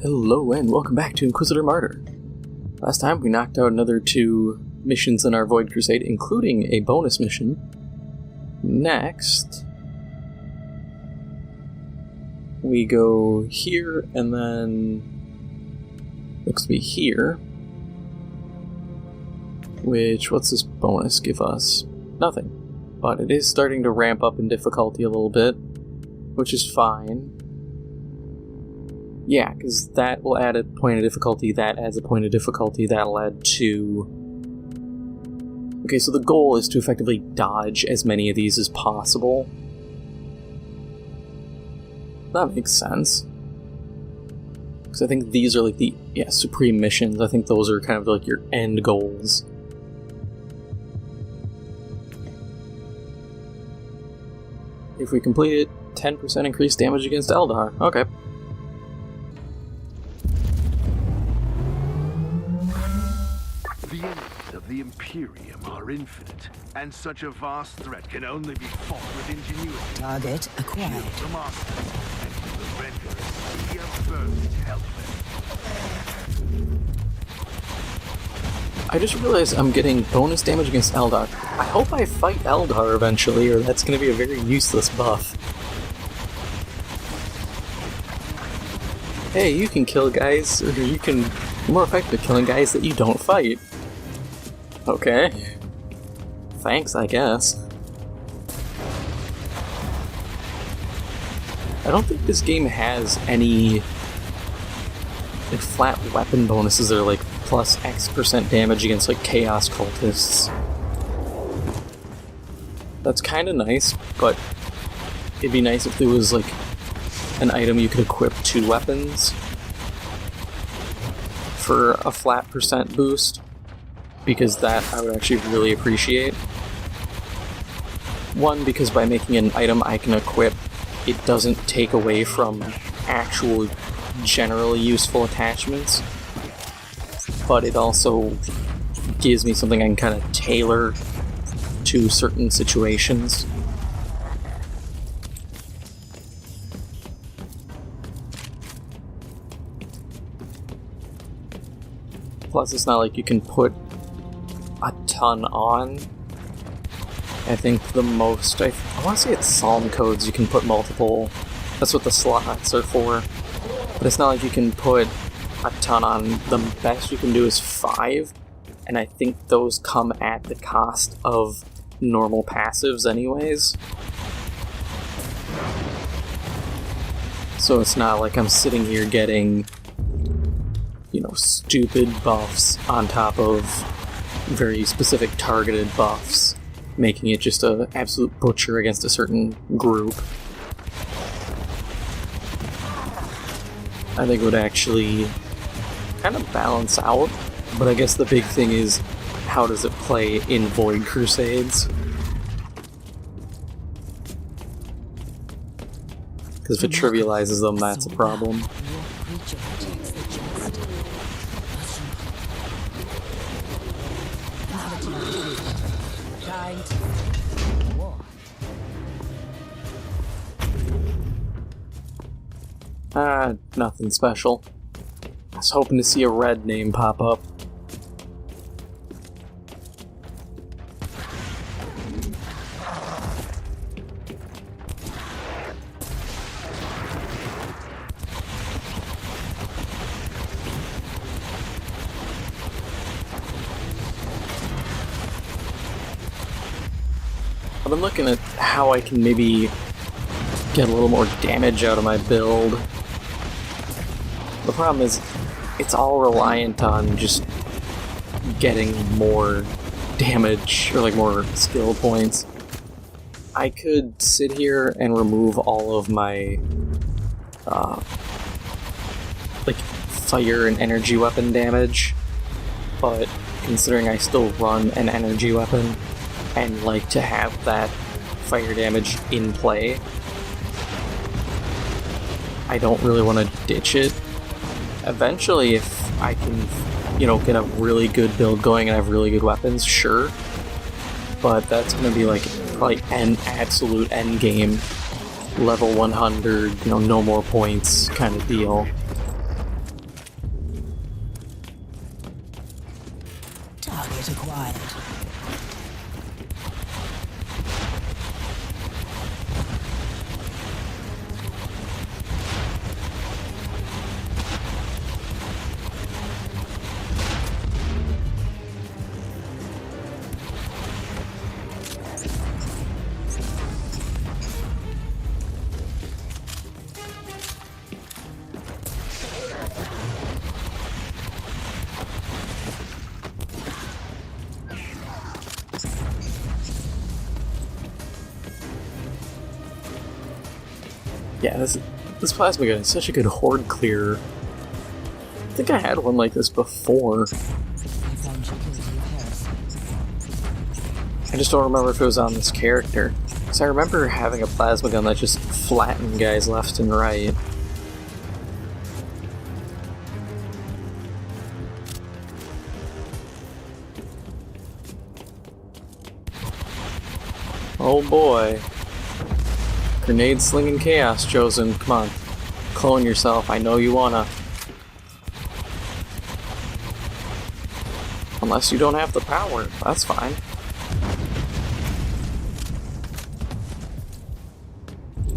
Hello and welcome back to Inquisitor Martyr. Last time we knocked out another 2 missions in our Void Crusade, including a bonus mission. Next, we go here and then looks to be here. Which, what's this bonus give us? Nothing. But it is starting to ramp up in difficulty a little bit, which is fine. Yeah, because that will add a point of difficulty, that adds a point of difficulty, that'll add 2. Okay, so the goal is to effectively dodge as many of these as possible. That makes sense. Because I think these are like the, supreme missions. I think those are kind of like your end goals. If we complete it, 10% increased damage against Eldar. Okay. The enemies of the Imperium are infinite, and such a vast threat can only be fought with ingenuity. Target acquired. Shield the Master, and you will render a sea of burst helpless. I just realized I'm getting bonus damage against Eldar. I hope I fight Eldar eventually, or that's going to be a very useless buff. Hey, you can kill guys, or you can be more effective at killing guys that you don't fight. Okay. Thanks, I guess. I don't think this game has any like flat weapon bonuses that are like plus X% damage against like chaos cultists. That's kind of nice, but it'd be nice if there was like an item you could equip 2 weapons for a flat % boost, because that I would actually really appreciate. One, because by making an item I can equip, it doesn't take away from actual generally useful attachments, but it also gives me something I can kind of tailor to certain situations. Plus, it's not like you can put a ton on. I think the most, I want to say it's Psalm codes, you can put multiple, that's what the slots are for. But it's not like you can put a ton on. The best you can do is 5, and I think those come at the cost of normal passives anyways. So it's not like I'm sitting here getting, stupid buffs on top of very specific targeted buffs, making it just an absolute butcher against a certain group. I think it would actually kind of balance out, but I guess the big thing is, how does it play in Void Crusades? Because if it trivializes them, that's a problem. Nothing special. I was hoping to see a red name pop up. I've been looking at how I can maybe get a little more damage out of my build. The problem is, it's all reliant on just getting more damage, or like more skill points. I could sit here and remove all of my like fire and energy weapon damage, but considering I still run an energy weapon and like to have that fire damage in play, I don't really want to ditch it. Eventually, if I can, get a really good build going and have really good weapons, sure. But that's going to be like probably an absolute end game, level 100, no more points kind of deal. Target acquired. Yeah, this plasma gun is such a good horde clearer. I think I had one like this before. I just don't remember if it was on this character. Because I remember having a plasma gun that just flattened guys left and right. Oh boy. Grenade slinging chaos, Chosen. Come on. Clone yourself. I know you wanna. Unless you don't have the power. That's fine.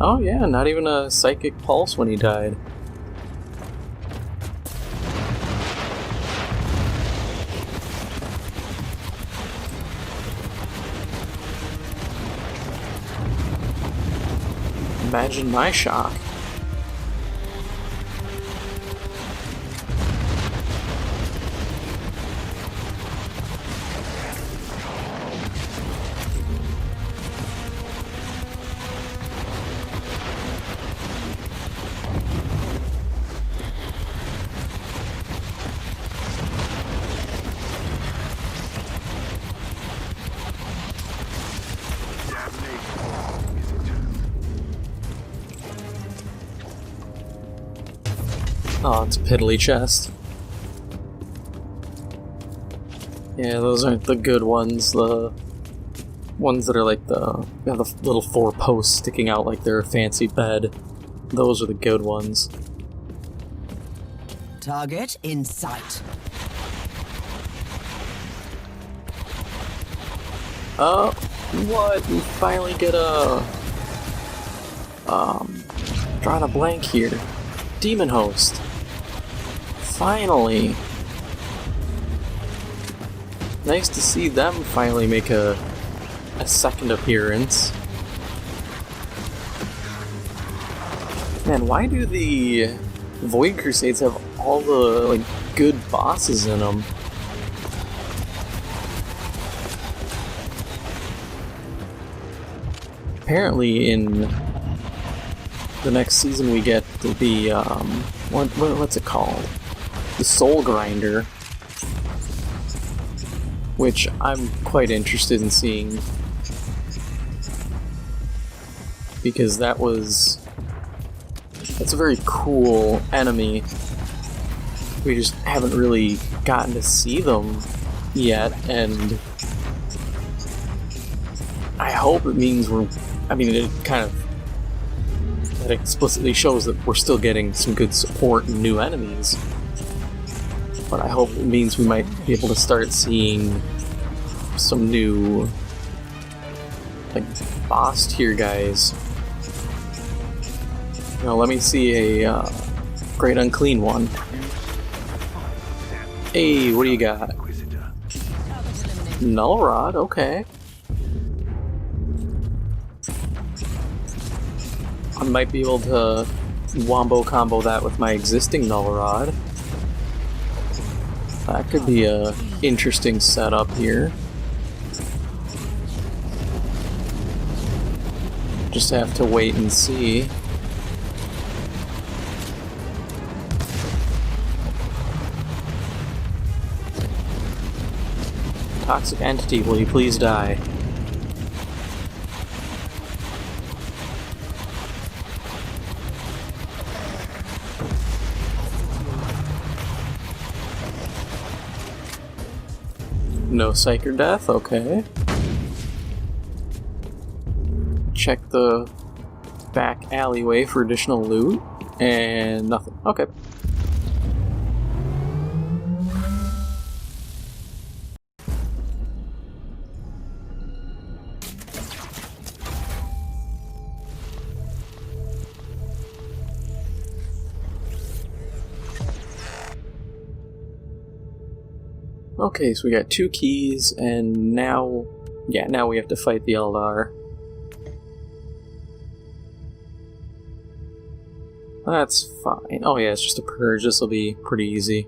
Oh yeah, not even a psychic pulse when he died. Imagine my shock. Oh, it's a piddly chest. Yeah, those aren't the good ones. The ones that are like the little 4 posts sticking out like they're a fancy bed. Those are the good ones. Target in sight. What? We finally get a... drawing a blank here. Demon Host. Finally. Nice to see them finally make a second appearance. Man, why do the Void Crusades have all the, like, good bosses in them? Apparently in the next season we get the, what's it called? The Soul Grinder. Which I'm quite interested in seeing. Because that's a very cool enemy. We just haven't really gotten to see them yet, and I hope it means it explicitly shows that we're still getting some good support and new enemies. But I hope it means we might be able to start seeing some new, like, boss tier guys. You know, let me see a Great Unclean one. Hey, what do you got? Null Rod, okay. I might be able to wombo combo that with my existing Null Rod. That could be a interesting setup here. Just have to wait and see. Toxic entity, will you please die? No psych or death, okay. Check the back alleyway for additional loot, and nothing. Okay. Okay, so we got 2 keys, and now... Yeah, now we have to fight the Eldar. That's fine. Oh yeah, it's just a purge. This will be pretty easy.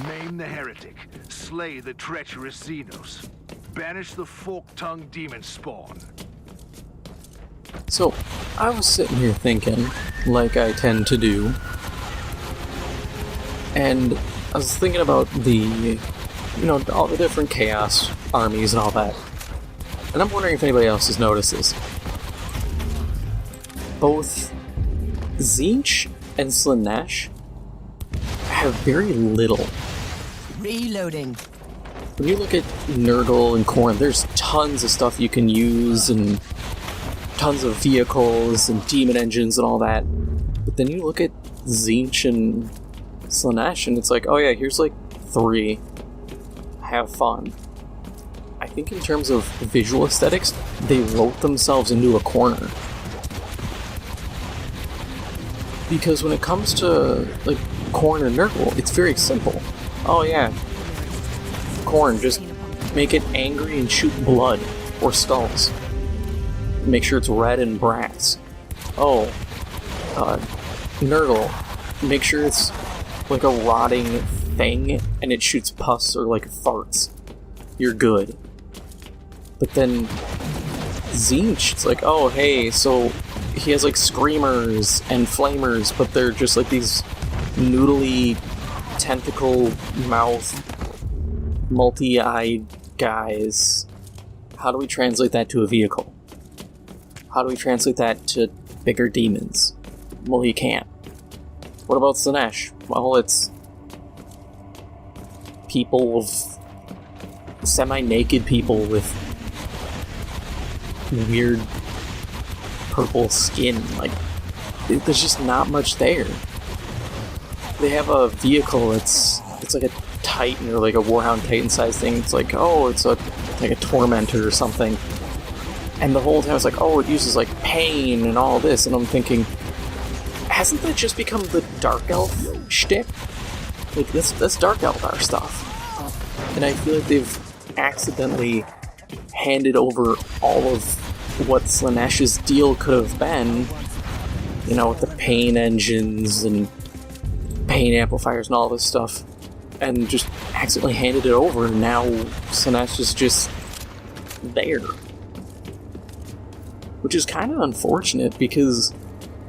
Maim the heretic. Slay the treacherous Xenos. Banish the fork-tongued demon spawn. So, I was sitting here thinking, like I tend to do, and I was thinking about the, all the different Chaos armies and all that. And I'm wondering if anybody else has noticed this. Both Tzeentch and Slaanesh have very little. Reloading. When you look at Nurgle and Khorne, there's tons of stuff you can use, and tons of vehicles and demon engines and all that. But then you look at Tzeentch and Slaanesh, and it's like, oh yeah, here's like 3. Have fun. I think in terms of visual aesthetics, they wrote themselves into a corner. Because when it comes to like Khorne and Nurgle, it's very simple. Oh yeah, Khorne, just make it angry and shoot blood or skulls. Make sure it's red and brass. Oh, Nurgle, make sure it's like a rotting thing and it shoots pus or like farts. You're good. But then Tzeentch, it's like, oh hey, so he has like screamers and flamers, but they're just like these noodly tentacle mouth multi-eyed guys. How do we translate that to a vehicle? How do we translate that to bigger demons? Well, you can't. What about Slaanesh? Well, it's people of semi-naked people with weird purple skin. Like, there's just not much there. They have a vehicle it's like a Titan or like a Warhound Titan size thing. It's like, oh, it's like a Tormentor or something. And the whole time it's like, oh, it uses like pain and all this, and I'm thinking, hasn't that just become the Dark Elf shtick? Like, that's Dark Eldar stuff. And I feel like they've accidentally handed over all of what Slaanesh's deal could have been, with the pain engines and pain amplifiers and all this stuff, and just accidentally handed it over, and now Slaanesh is just there. Which is kind of unfortunate, because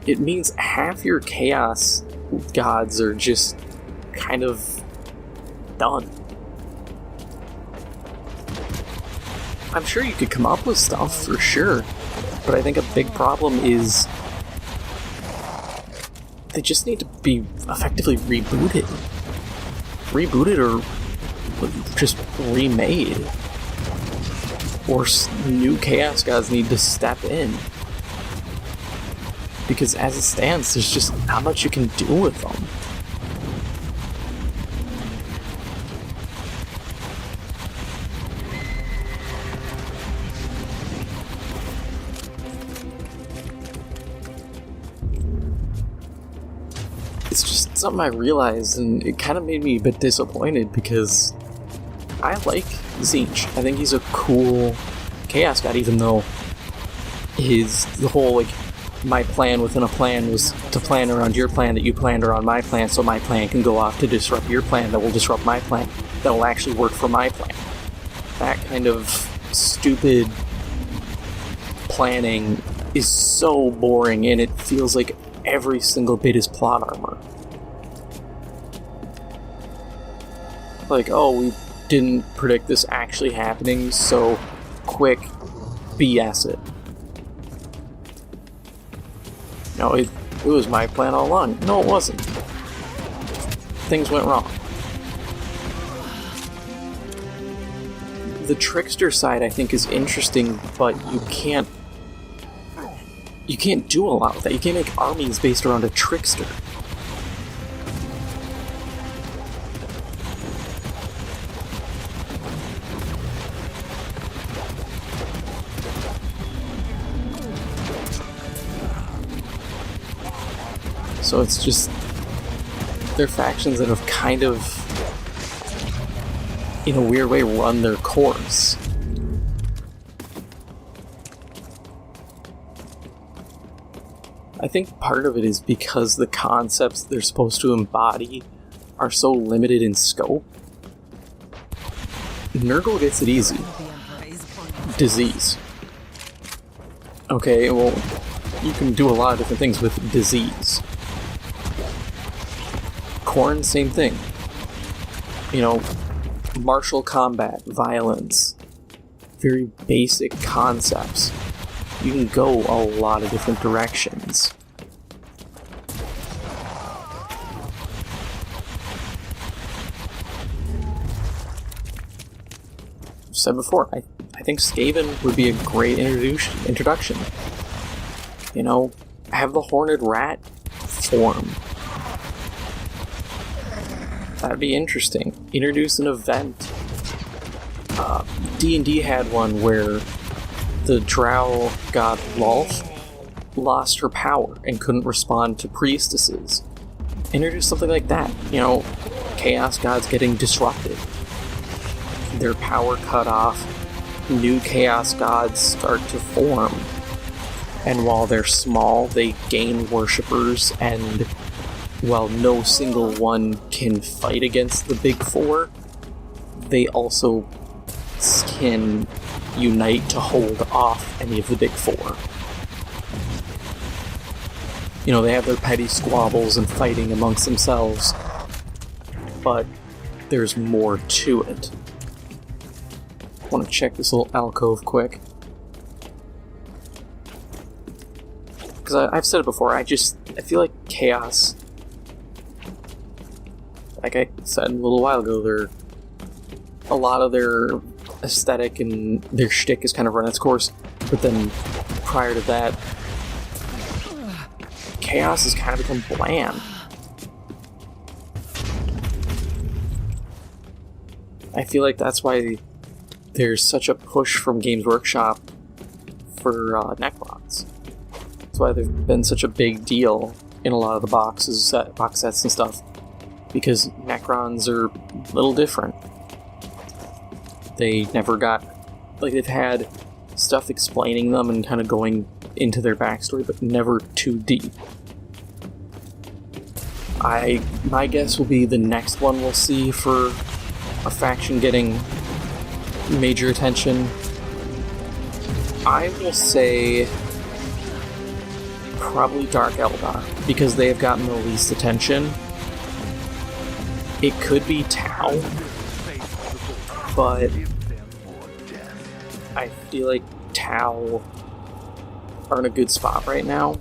it means half your Chaos gods are just kind of done. I'm sure you could come up with stuff, for sure, but I think a big problem is they just need to be effectively rebooted. Rebooted or just remade. Or new Chaos gods need to step in. Because as it stands, there's just not much you can do with them. It's just something I realized, and it kind of made me a bit disappointed, because I like Tzeentch. I think he's a cool Chaos god, even though the whole, like, my plan within a plan was to plan around your plan that you planned around my plan, so my plan can go off to disrupt your plan that will disrupt my plan, that will actually work for my plan. That kind of stupid planning is so boring, and it feels like every single bit is plot armor. Like, oh, we didn't predict this actually happening, so quick, BS it. No, it was my plan all along. No, it wasn't. Things went wrong. The trickster side, I think, is interesting, but you can't do a lot with that. You can't make armies based around a trickster. So it's just... they're factions that have kind of, in a weird way, run their course. I think part of it is because the concepts they're supposed to embody are so limited in scope. Nurgle gets it easy. Disease. Okay, well, you can do a lot of different things with disease. Khorne, same thing. You know, martial combat, violence, very basic concepts. You can go a lot of different directions. I've said before, I think Skaven would be a great introduction. You know, have the Horned Rat form. That'd be interesting. Introduce an event. D&D had one where the drow god Lolth lost her power and couldn't respond to priestesses. Introduce something like that. You know, chaos gods getting disrupted. Their power cut off. New chaos gods start to form. And while they're small, they gain worshippers, and while no single one can fight against the big four, they also can unite to hold off any of the big four. You know, they have their petty squabbles and fighting amongst themselves, but there's more to it. I want to check this little alcove quick. Because I've said it before, I feel like Chaos, like I said a little while ago, a lot of their aesthetic and their shtick has kind of run its course, but then prior to that, Chaos has kind of become bland. I feel like that's why there's such a push from Games Workshop for Necrons. That's why they've been such a big deal in a lot of the box sets and stuff, because Necrons are a little different. They never got, like, they've had stuff explaining them and kind of going into their backstory, but never too deep. My guess will be the next one we'll see for a faction getting major attention. I will say probably Dark Eldar, because they have gotten the least attention. It could be Tau, but I feel like Tau are in a good spot right now.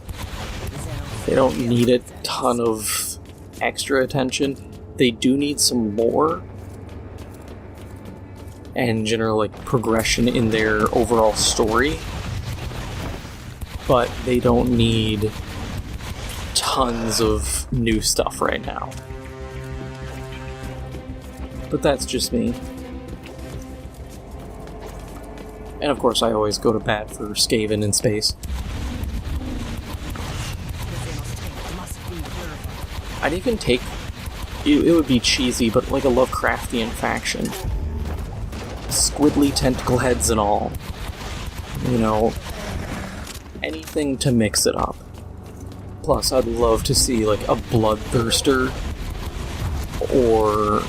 They don't need a ton of extra attention. They do need some lore and general, like, progression in their overall story, but they don't need tons of new stuff right now. But that's just me. And of course I always go to bat for Skaven in space. I'd even take... it would be cheesy, but like a Lovecraftian faction. Squiddly tentacle heads and all. You know, anything to mix it up. Plus, I'd love to see, like, a Bloodthirster, or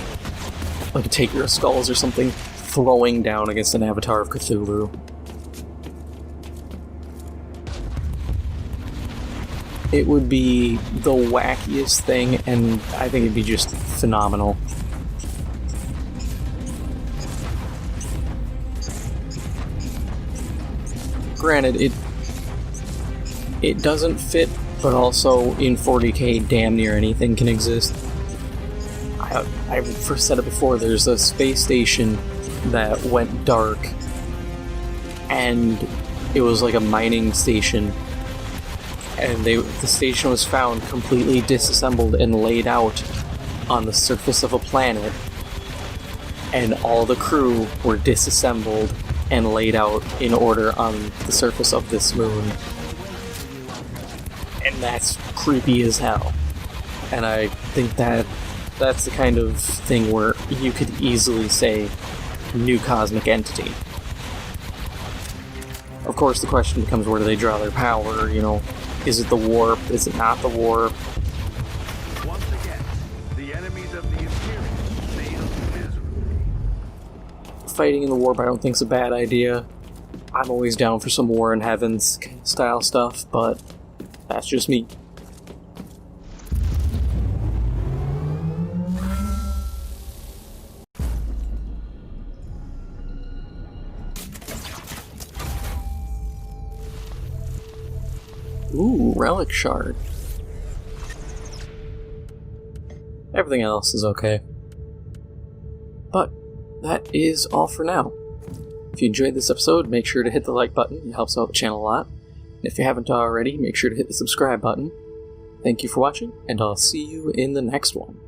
like a Taker of Skulls or something, throwing down against an Avatar of Cthulhu. It would be the wackiest thing, and I think it'd be just phenomenal. Granted, it doesn't fit, but also in 40K damn near anything can exist. I've first said it before, there's a space station that went dark, and it was like a mining station, and the station was found completely disassembled and laid out on the surface of a planet, and all the crew were disassembled and laid out in order on the surface of this moon. And that's creepy as hell. And I think that's the kind of thing where you could easily say new cosmic entity. Of course, the question becomes, where do they draw their power? You know, is it the warp? Is it not the warp? Once again, the enemies of the Imperium failed miserably. Fighting in the warp I don't think's a bad idea. I'm always down for some War in Heavens style stuff, but that's just me. Ooh, relic shard. Everything else is okay. But that is all for now. If you enjoyed this episode, make sure to hit the like button. It helps out the channel a lot. And if you haven't already, make sure to hit the subscribe button. Thank you for watching, and I'll see you in the next one.